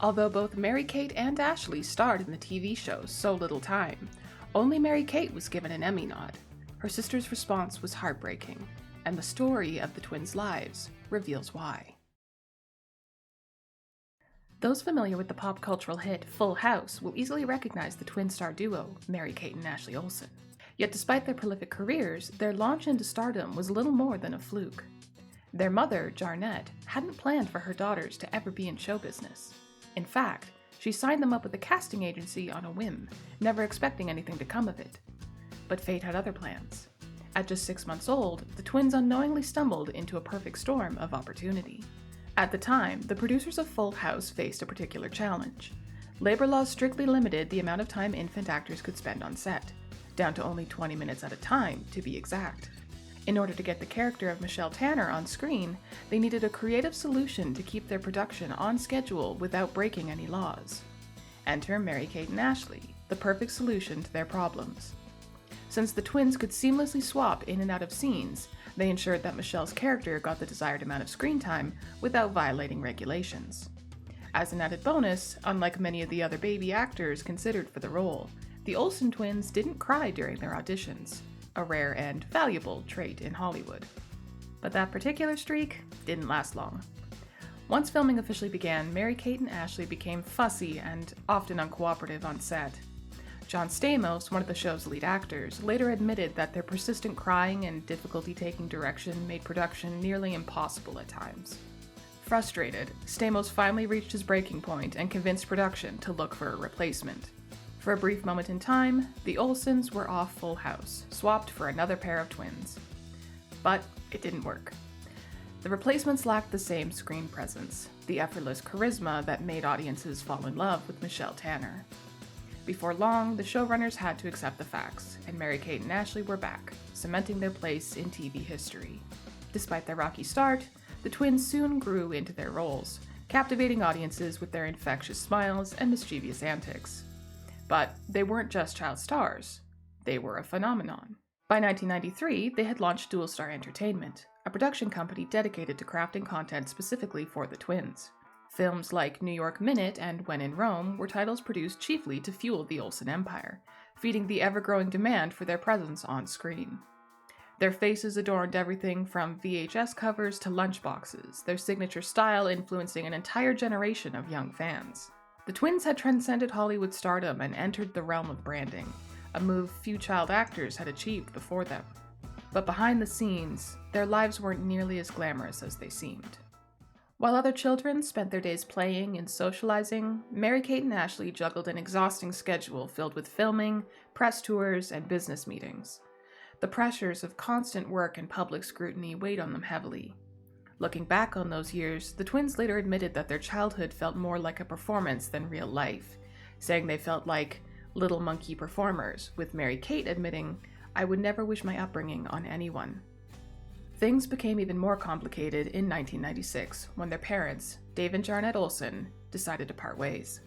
Although both Mary-Kate and Ashley starred in the TV show So Little Time, only Mary-Kate was given an Emmy nod. Her sister's response was heartbreaking, and the story of the twins' lives reveals why. Those familiar with the pop cultural hit Full House will easily recognize the twin star duo, Mary-Kate and Ashley Olsen. Yet despite their prolific careers, their launch into stardom was little more than a fluke. Their mother, Jarnette, hadn't planned for her daughters to ever be in show business. In fact, she signed them up with a casting agency on a whim, never expecting anything to come of it. But fate had other plans. At just 6 months old, the twins unknowingly stumbled into a perfect storm of opportunity. At the time, the producers of Full House faced a particular challenge. Labor laws strictly limited the amount of time infant actors could spend on set, down to only 20 minutes at a time, to be exact. In order to get the character of Michelle Tanner on screen, they needed a creative solution to keep their production on schedule without breaking any laws. Enter Mary-Kate and Ashley, the perfect solution to their problems. Since the twins could seamlessly swap in and out of scenes, they ensured that Michelle's character got the desired amount of screen time without violating regulations. As an added bonus, unlike many of the other baby actors considered for the role, the Olsen twins didn't cry during their auditions, a rare and valuable trait in Hollywood. But that particular streak didn't last long. Once filming officially began, Mary-Kate and Ashley became fussy and often uncooperative on set. John Stamos, one of the show's lead actors, later admitted that their persistent crying and difficulty taking direction made production nearly impossible at times. Frustrated, Stamos finally reached his breaking point and convinced production to look for a replacement. For a brief moment in time, the Olsens were off Full House, swapped for another pair of twins. But it didn't work. The replacements lacked the same screen presence, the effortless charisma that made audiences fall in love with Michelle Tanner. Before long, the showrunners had to accept the facts, and Mary-Kate and Ashley were back, cementing their place in TV history. Despite their rocky start, the twins soon grew into their roles, captivating audiences with their infectious smiles and mischievous antics. But they weren't just child stars. They were a phenomenon. By 1993, they had launched Dual Star Entertainment, a production company dedicated to crafting content specifically for the twins. Films like New York Minute and When in Rome were titles produced chiefly to fuel the Olsen empire, feeding the ever-growing demand for their presence on screen. Their faces adorned everything from VHS covers to lunchboxes, their signature style influencing an entire generation of young fans. The twins had transcended Hollywood stardom and entered the realm of branding, a move few child actors had achieved before them. But behind the scenes, their lives weren't nearly as glamorous as they seemed. While other children spent their days playing and socializing, Mary-Kate and Ashley juggled an exhausting schedule filled with filming, press tours, and business meetings. The pressures of constant work and public scrutiny weighed on them heavily. Looking back on those years, the twins later admitted that their childhood felt more like a performance than real life, saying they felt like little monkey performers, with Mary-Kate admitting, "I would never wish my upbringing on anyone." Things became even more complicated in 1996 when their parents, Dave and Jarnette Olsen, decided to part ways.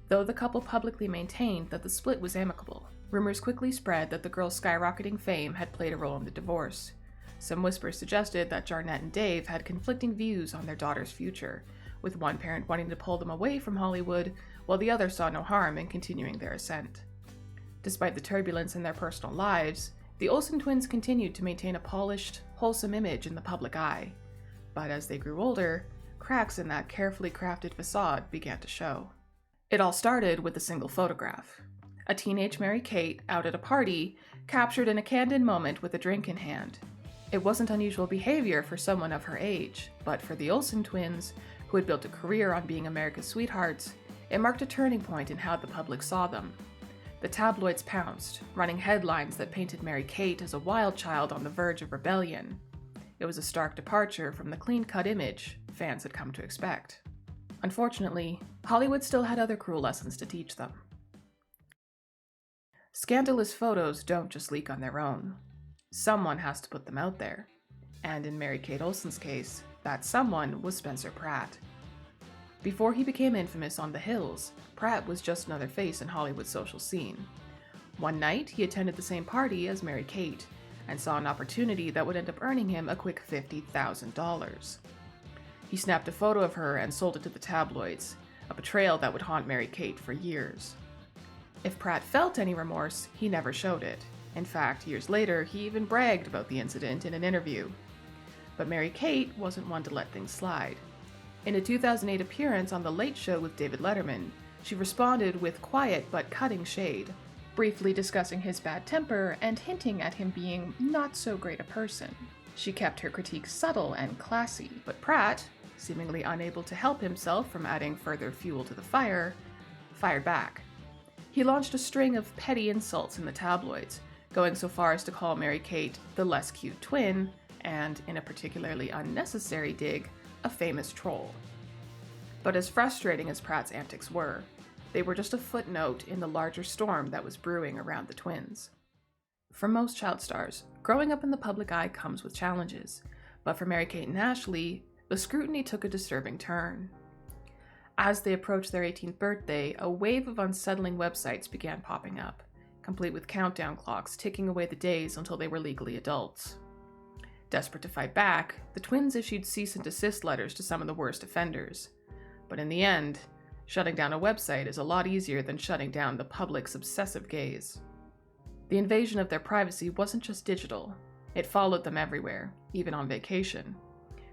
Though the couple publicly maintained that the split was amicable, rumors quickly spread that the girl's skyrocketing fame had played a role in the divorce. Some whispers suggested that Jarnette and Dave had conflicting views on their daughter's future, with one parent wanting to pull them away from Hollywood, while the other saw no harm in continuing their ascent. Despite the turbulence in their personal lives, the Olsen twins continued to maintain a polished, wholesome image in the public eye. But as they grew older, cracks in that carefully crafted facade began to show. It all started with a single photograph. A teenage Mary-Kate, out at a party, captured in a candid moment with a drink in hand. It wasn't unusual behavior for someone of her age, but for the Olsen twins, who had built a career on being America's sweethearts, it marked a turning point in how the public saw them. The tabloids pounced, running headlines that painted Mary-Kate as a wild child on the verge of rebellion. It was a stark departure from the clean-cut image fans had come to expect. Unfortunately, Hollywood still had other cruel lessons to teach them. Scandalous photos don't just leak on their own. Someone has to put them out there. And in Mary-Kate Olsen's case, that someone was Spencer Pratt. Before he became infamous on the Hills, Pratt was just another face in Hollywood's social scene. One night, he attended the same party as Mary-Kate, and saw an opportunity that would end up earning him a quick $50,000. He snapped a photo of her and sold it to the tabloids, a betrayal that would haunt Mary-Kate for years. If Pratt felt any remorse, he never showed it. In fact, years later, he even bragged about the incident in an interview. But Mary-Kate wasn't one to let things slide. In a 2008 appearance on The Late Show with David Letterman, she responded with quiet but cutting shade, briefly discussing his bad temper and hinting at him being not so great a person. She kept her critiques subtle and classy, but Pratt, seemingly unable to help himself from adding further fuel to the fire, fired back. He launched a string of petty insults in the tabloids, going so far as to call Mary-Kate the less cute twin, and, in a particularly unnecessary dig, a famous troll. But as frustrating as Pratt's antics were, they were just a footnote in the larger storm that was brewing around the twins. For most child stars, growing up in the public eye comes with challenges, but for Mary-Kate and Ashley, the scrutiny took a disturbing turn. As they approached their 18th birthday, a wave of unsettling websites began popping up, complete with countdown clocks ticking away the days until they were legally adults. Desperate to fight back, the twins issued cease and desist letters to some of the worst offenders. But in the end, shutting down a website is a lot easier than shutting down the public's obsessive gaze. The invasion of their privacy wasn't just digital, it followed them everywhere, even on vacation.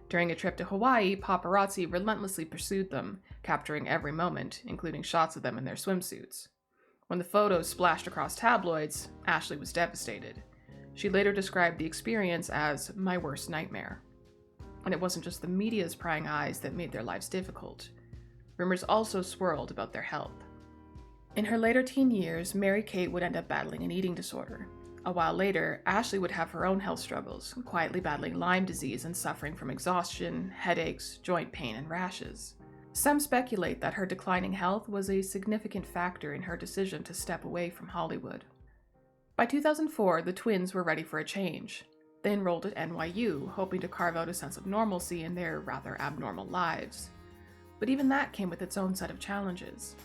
During a trip to Hawaii, paparazzi relentlessly pursued them, capturing every moment, including shots of them in their swimsuits. When the photos splashed across tabloids, Ashley was devastated. She later described the experience as my worst nightmare. And it wasn't just the media's prying eyes that made their lives difficult. Rumors also swirled about their health. In her later teen years, Mary-Kate would end up battling an eating disorder. A while later, Ashley would have her own health struggles, quietly battling Lyme disease and suffering from exhaustion, headaches, joint pain, and rashes. Some speculate that her declining health was a significant factor in her decision to step away from Hollywood. By 2004, the twins were ready for a change. They enrolled at NYU, hoping to carve out a sense of normalcy in their rather abnormal lives. But even that came with its own set of challenges.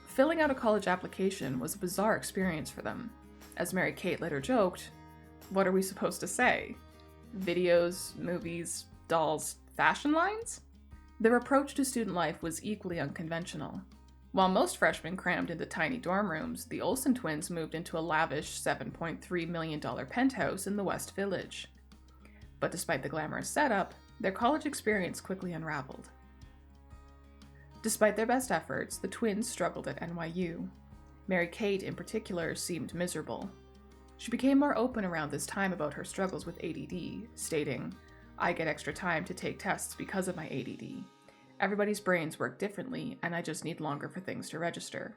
Filling out a college application was a bizarre experience for them. As Mary-Kate later joked, what are we supposed to say? Videos, movies, dolls, fashion lines? Their approach to student life was equally unconventional. While most freshmen crammed into tiny dorm rooms, the Olsen twins moved into a lavish $7.3 million penthouse in the West Village. But despite the glamorous setup, their college experience quickly unraveled. Despite their best efforts, the twins struggled at NYU. Mary-Kate, in particular, seemed miserable. She became more open around this time about her struggles with ADD, stating, "I get extra time to take tests because of my ADD. Everybody's brains work differently, and I just need longer for things to register."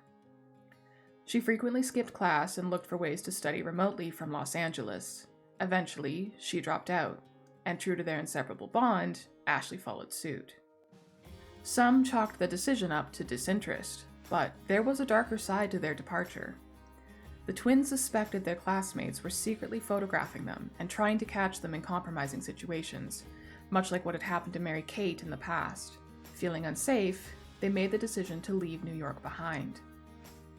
She frequently skipped class and looked for ways to study remotely from Los Angeles. Eventually, she dropped out, and true to their inseparable bond, Ashley followed suit. Some chalked the decision up to disinterest, but there was a darker side to their departure. The twins suspected their classmates were secretly photographing them and trying to catch them in compromising situations, much like what had happened to Mary-Kate in the past. Feeling unsafe, they made the decision to leave New York behind.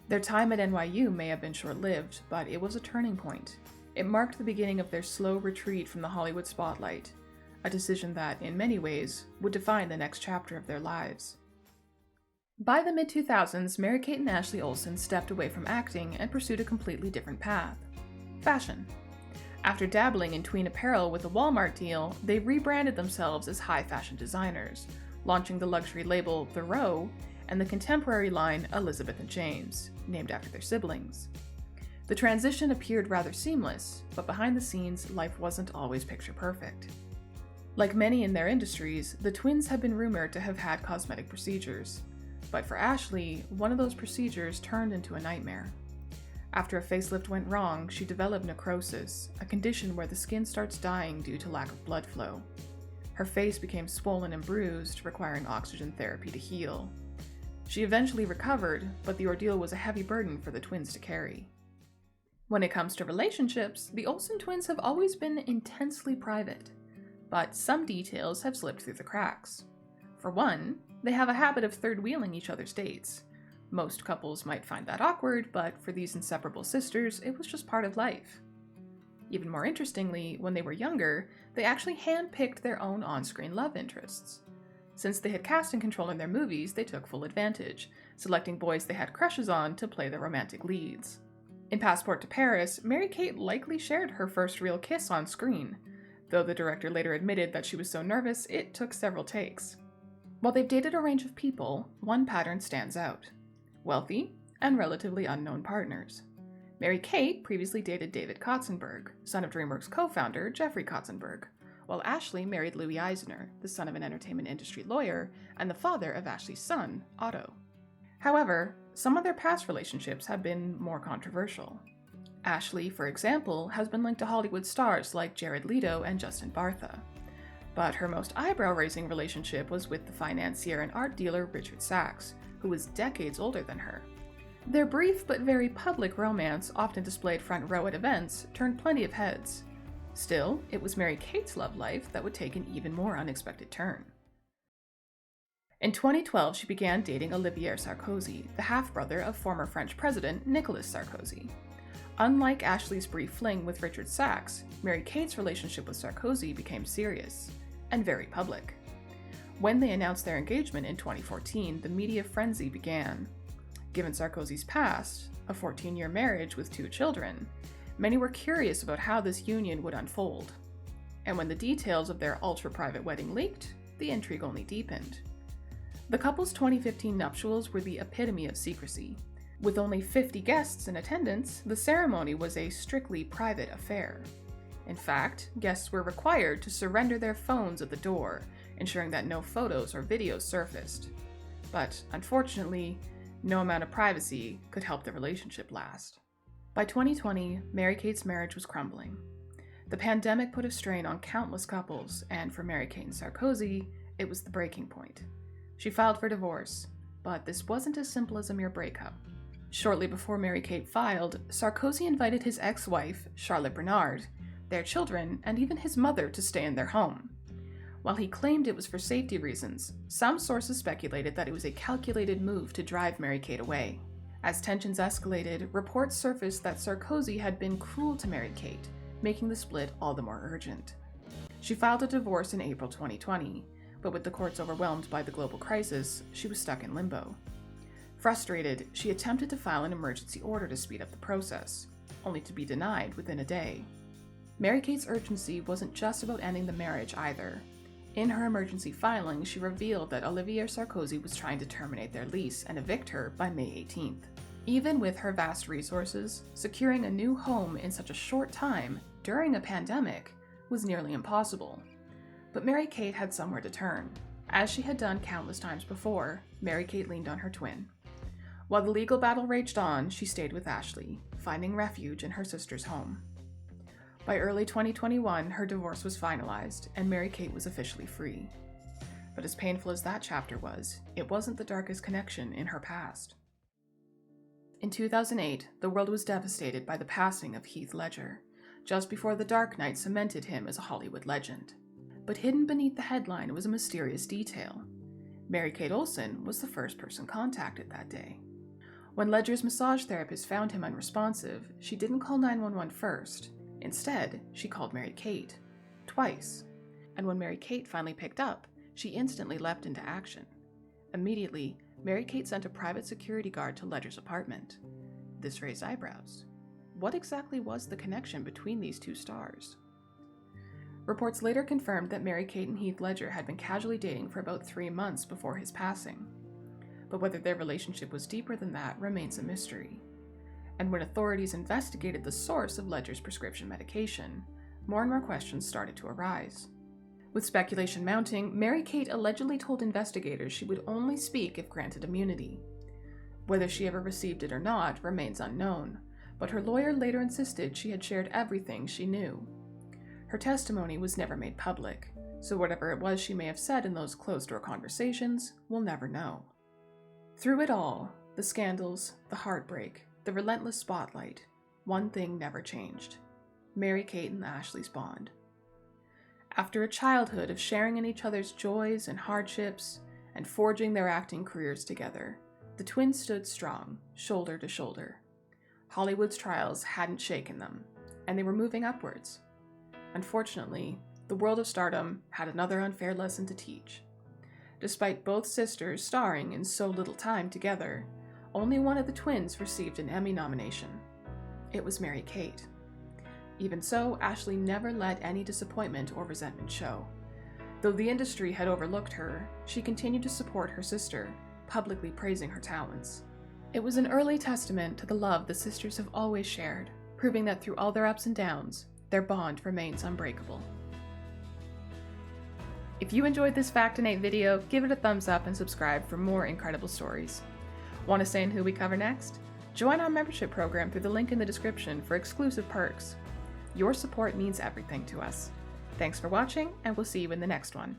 Their time at NYU may have been short-lived, but it was a turning point. It marked the beginning of their slow retreat from the Hollywood spotlight, a decision that, in many ways, would define the next chapter of their lives. By the mid-2000s, Mary-Kate and Ashley Olsen stepped away from acting and pursued a completely different path: fashion. After dabbling in tween apparel with a Walmart deal, they rebranded themselves as high-fashion designers, launching the luxury label The Row and the contemporary line Elizabeth and James, named after their siblings. The transition appeared rather seamless, but behind the scenes, life wasn't always picture perfect. Like many in their industries, the twins have been rumored to have had cosmetic procedures. But for Ashley, one of those procedures turned into a nightmare. After a facelift went wrong, she developed necrosis, a condition where the skin starts dying due to lack of blood flow. Her face became swollen and bruised, requiring oxygen therapy to heal. She eventually recovered, but the ordeal was a heavy burden for the twins to carry. When it comes to relationships, the Olsen twins have always been intensely private, but some details have slipped through the cracks. For one, they have a habit of third-wheeling each other's dates. Most couples might find that awkward, but for these inseparable sisters, it was just part of life. Even more interestingly, when they were younger, they actually handpicked their own on-screen love interests. Since they had casting control in their movies, they took full advantage, selecting boys they had crushes on to play the romantic leads. In Passport to Paris, Mary-Kate likely shared her first real kiss on screen, though the director later admitted that she was so nervous it took several takes. While they've dated a range of people, one pattern stands out: wealthy and relatively unknown partners. Mary-Kate previously dated David Katzenberg, son of DreamWorks co-founder Jeffrey Katzenberg, while Ashley married Louis Eisner, the son of an entertainment industry lawyer and the father of Ashley's son, Otto. However, some of their past relationships have been more controversial. Ashley, for example, has been linked to Hollywood stars like Jared Leto and Justin Bartha. But her most eyebrow-raising relationship was with the financier and art dealer Richard Sachs, who was decades older than her. Their brief but very public romance, often displayed front row at events, turned plenty of heads. Still, it was Mary-Kate's love life that would take an even more unexpected turn. In 2012, she began dating Olivier Sarkozy, the half-brother of former French President Nicolas Sarkozy. Unlike Ashley's brief fling with Richard Sachs, Mary-Kate's relationship with Sarkozy became serious and very public. When they announced their engagement in 2014, the media frenzy began. Given Sarkozy's past, a 14-year marriage with 2 children, many were curious about how this union would unfold. And when the details of their ultra-private wedding leaked, the intrigue only deepened. The couple's 2015 nuptials were the epitome of secrecy. With only 50 guests in attendance, the ceremony was a strictly private affair. In fact, guests were required to surrender their phones at the door, ensuring that no photos or videos surfaced. But unfortunately, no amount of privacy could help the relationship last. By 2020, Mary-Kate's marriage was crumbling. The pandemic put a strain on countless couples, and for Mary-Kate and Sarkozy, it was the breaking point. She filed for divorce, but this wasn't as simple as a mere breakup. Shortly before Mary-Kate filed, Sarkozy invited his ex-wife, Charlotte Bernard, their children, and even his mother to stay in their home. While he claimed it was for safety reasons, some sources speculated that it was a calculated move to drive Mary-Kate away. As tensions escalated, reports surfaced that Sarkozy had been cruel to Mary-Kate, making the split all the more urgent. She filed a divorce in April 2020, but with the courts overwhelmed by the global crisis, she was stuck in limbo. Frustrated, she attempted to file an emergency order to speed up the process, only to be denied within a day. Mary-Kate's urgency wasn't just about ending the marriage either. In her emergency filing, she revealed that Olivier Sarkozy was trying to terminate their lease and evict her by May 18th. Even with her vast resources, securing a new home in such a short time during a pandemic was nearly impossible. But Mary-Kate had somewhere to turn. As she had done countless times before, Mary-Kate leaned on her twin. While the legal battle raged on, she stayed with Ashley, finding refuge in her sister's home. By early 2021, her divorce was finalized, and Mary-Kate was officially free. But as painful as that chapter was, it wasn't the darkest connection in her past. In 2008, the world was devastated by the passing of Heath Ledger, just before The Dark Knight cemented him as a Hollywood legend. But hidden beneath the headline was a mysterious detail. Mary-Kate Olsen was the first person contacted that day. When Ledger's massage therapist found him unresponsive, she didn't call 911 first. Instead, she called Mary-Kate, twice. And when Mary-Kate finally picked up, she instantly leapt into action. Immediately, Mary-Kate sent a private security guard to Ledger's apartment. This raised eyebrows. What exactly was the connection between these two stars? Reports later confirmed that Mary-Kate and Heath Ledger had been casually dating for about 3 months before his passing. But whether their relationship was deeper than that remains a mystery. And when authorities investigated the source of Ledger's prescription medication, more and more questions started to arise. With speculation mounting, Mary-Kate allegedly told investigators she would only speak if granted immunity. Whether she ever received it or not remains unknown, but her lawyer later insisted she had shared everything she knew. Her testimony was never made public, so whatever it was she may have said in those closed-door conversations, we'll never know. Through it all, the scandals, the heartbreak, the relentless spotlight, one thing never changed: Mary-Kate and Ashley's bond. After a childhood of sharing in each other's joys and hardships, and forging their acting careers together, the twins stood strong, shoulder to shoulder. Hollywood's trials hadn't shaken them, and they were moving upwards. Unfortunately, the world of stardom had another unfair lesson to teach. Despite both sisters starring in so little time together, only one of the twins received an Emmy nomination. It was Mary-Kate. Even so, Ashley never let any disappointment or resentment show. Though the industry had overlooked her, she continued to support her sister, publicly praising her talents. It was an early testament to the love the sisters have always shared, proving that through all their ups and downs, their bond remains unbreakable. If you enjoyed this Factinate video, give it a thumbs up and subscribe for more incredible stories. Want to say who we cover next? Join our membership program through the link in the description for exclusive perks. Your support means everything to us. Thanks for watching, and we'll see you in the next one.